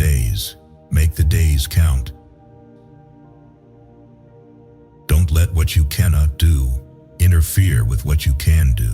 days, make the days count. Don't let what you cannot do interfere with what you can do.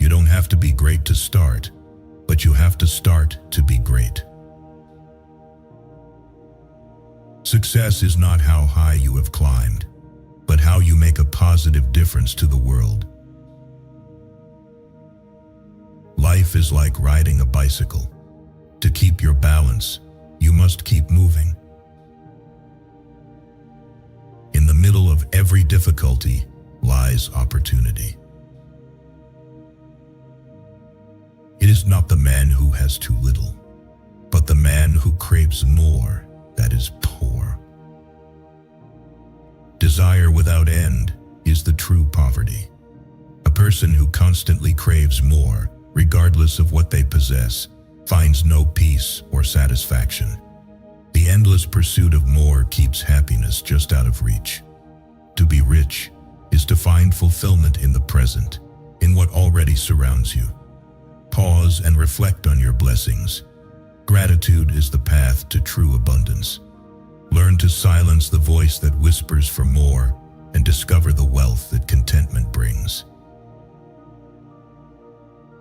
You don't have to be great to start, but you have to start to be great. Success is not how high you have climbed, but how you make a positive difference to the world. Life is like riding a bicycle. To keep your balance, you must keep moving. In the middle of every difficulty lies opportunity. It is not the man who has too little, but the man who craves more that is poor. Desire without end is the true poverty. A person who constantly craves more, regardless of what they possess, finds no peace or satisfaction. The endless pursuit of more keeps happiness just out of reach. To be rich is to find fulfillment in the present, in what already surrounds you. Pause and reflect on your blessings. Gratitude is the path to true abundance. Learn to silence the voice that whispers for more and discover the wealth that contentment brings.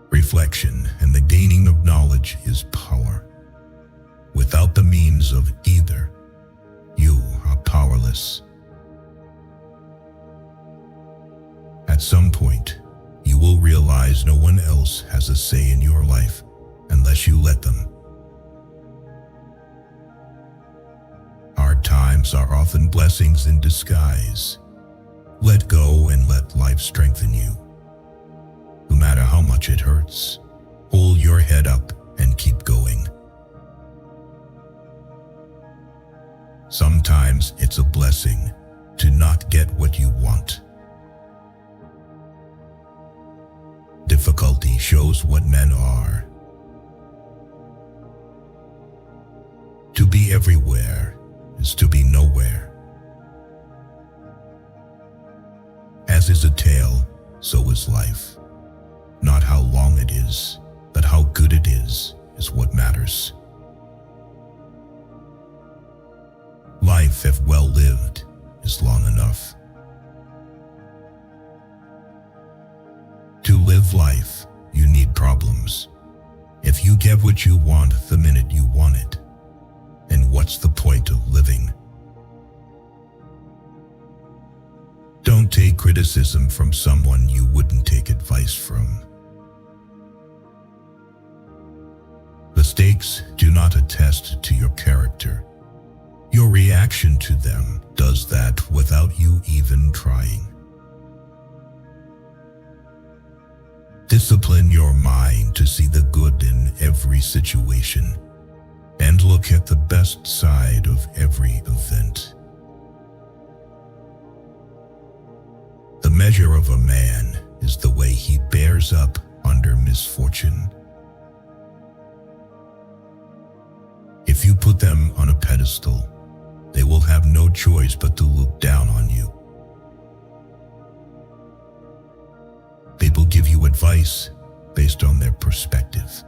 Reflection and the gaining of knowledge is power. Without the means of either, you are powerless. At some point, you will realize no one else has a say in your life unless you let them. Hard times are often blessings in disguise. Let go and let life strengthen you. No matter how much it hurts, hold your head up and keep going. Sometimes it's a blessing to not get what you want. Difficulty shows what men are. To be everywhere is to be nowhere. As is a tale, so is life. Not how long it is, but how good it is what matters. Life, if well lived, is long enough. To live life, you need problems. If you get what you want the minute you want it, then what's the point of living? Don't take criticism from someone you wouldn't take advice from. Mistakes do not attest to your character. Your reaction to them does that without you even trying. Discipline your mind to see the good in every situation and look at the best side of every event. The measure of a man is the way he bears up under misfortune. If you put them on a pedestal, they will have no choice but to look down on you. People give you advice based on their perspective.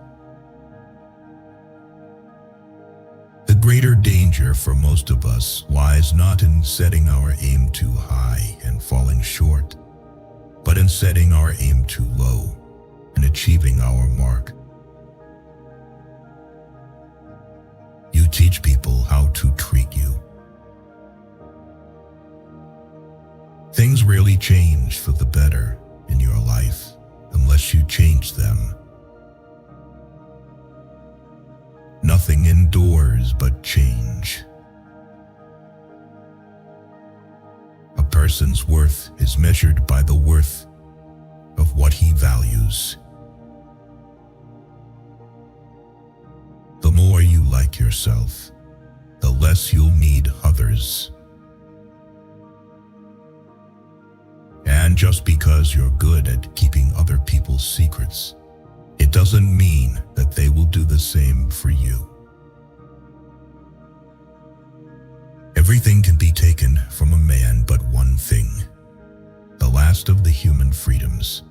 The greater danger for most of us lies not in setting our aim too high and falling short, but in setting our aim too low and achieving our mark. You teach people how to treat you. Things rarely change for the better in your life unless you change them. Nothing endures but change. A person's worth is measured by the worth of what he values. The more you like yourself, the less you'll need others. And just because you're good at keeping other people's secrets, it doesn't mean that they will do the same for you. Everything can be taken from a man but one thing, the last of the human freedoms,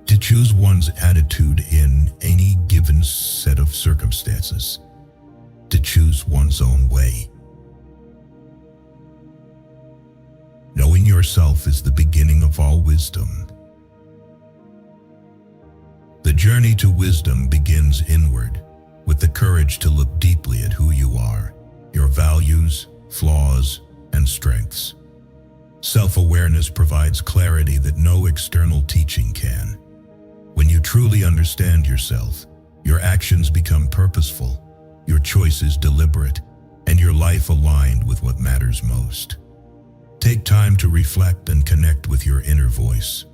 to choose one's attitude in any given set of circumstances, to choose one's own way. Knowing yourself is the beginning of all wisdom. The journey to wisdom begins inward, with the courage to look deeply at who you are, your values, flaws, and strengths. Self-awareness provides clarity that no external teaching can. When you truly understand yourself, your actions become purposeful, your choices deliberate, and your life aligned with what matters most. Take time to reflect and connect with your inner voice.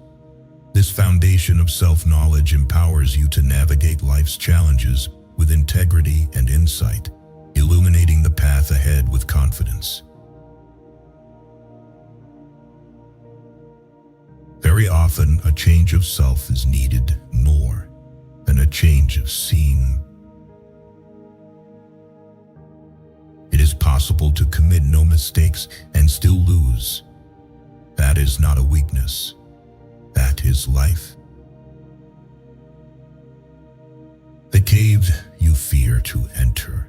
This foundation of self-knowledge empowers you to navigate life's challenges with integrity and insight, illuminating the path ahead with confidence. Very often, a change of self is needed more than a change of scene. It is possible to commit no mistakes and still lose. That is not a weakness. That is life. The cave you fear to enter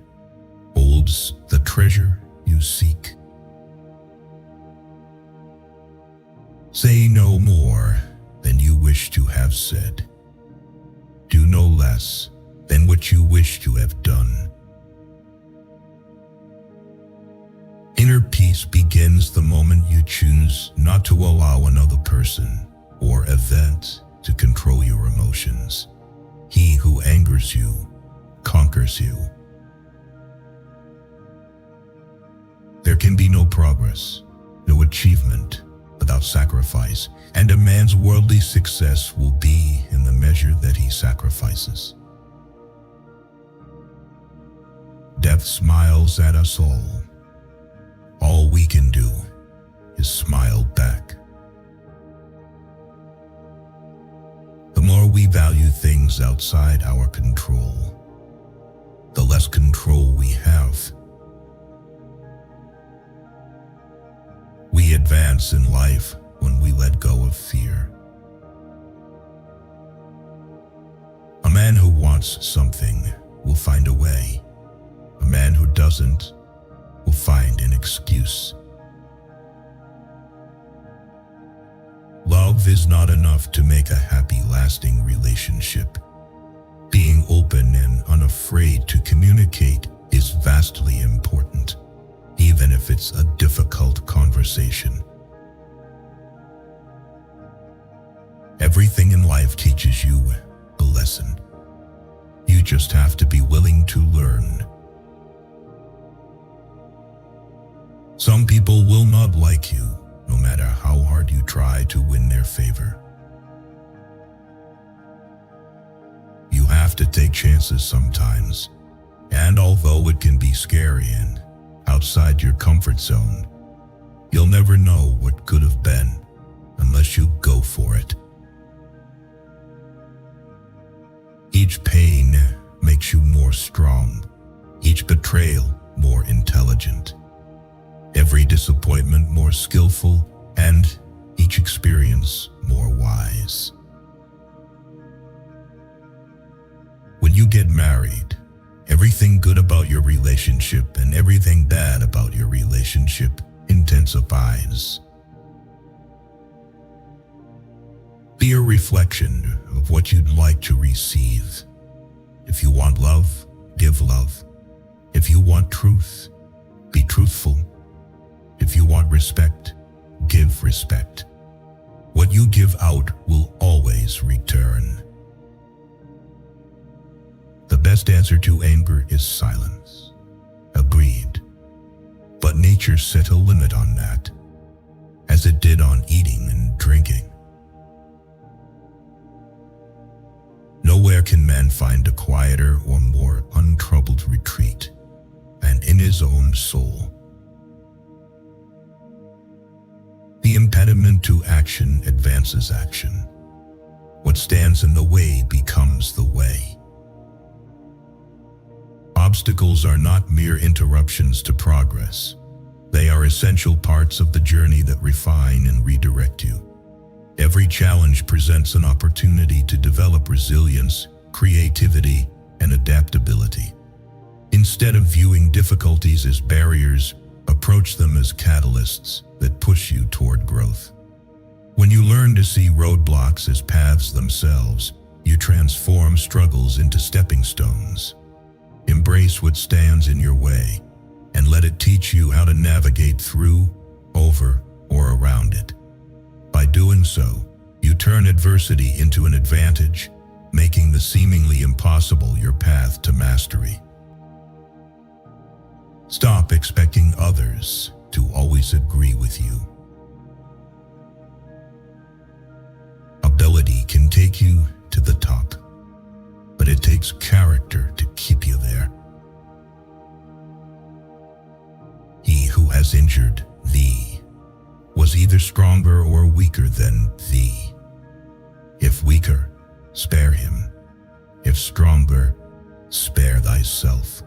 holds the treasure you seek. Say no more than you wish to have said. Do no less than what you wish to have done. Inner peace begins the moment you choose not to allow another person or event to control your emotions. He who angers you conquers you. There can be no progress, no achievement without sacrifice, and a man's worldly success will be in the measure that he sacrifices. Death smiles at us all. All we can do is smile back. The more we value things outside our control, the less control we have. We advance in life when we let go of fear. A man who wants something will find a way. A man who doesn't will find an excuse. Love is not enough to make a happy, lasting relationship. Being open and unafraid to communicate is vastly important, even if it's a difficult conversation. Everything in life teaches you a lesson. You just have to be willing to learn. Some people will not like you, no matter how hard you try to win their favor. You have to take chances sometimes, and although it can be scary and outside your comfort zone, you'll never know what could have been unless you go for it. Each pain makes you more strong, each betrayal more intelligent, every disappointment more skillful, and each experience more wise. When you get married, everything good about your relationship and everything bad about your relationship intensifies. Be a reflection of what you'd like to receive. If you want love, give love. If you want truth, be truthful. If you want respect, give respect. What you give out will always return. The best answer to anger is silence. Agreed. But nature set a limit on that, as it did on eating and drinking. Nowhere can man find a quieter or more untroubled retreat than in his own soul. The impediment to action advances action. What stands in the way becomes the way. Obstacles are not mere interruptions to progress. They are essential parts of the journey that refine and redirect you. Every challenge presents an opportunity to develop resilience, creativity, and adaptability. Instead of viewing difficulties as barriers, approach them as catalysts that push you toward growth. When you learn to see roadblocks as paths themselves, you transform struggles into stepping stones. Embrace what stands in your way and let it teach you how to navigate through, over, or around it. By doing so, you turn adversity into an advantage, making the seemingly impossible your path to mastery. Stop expecting others to always agree with you. Ability can take you to the top, but it takes character to keep you there. He who has injured thee was either stronger or weaker than thee. If weaker, spare him. If stronger, spare thyself.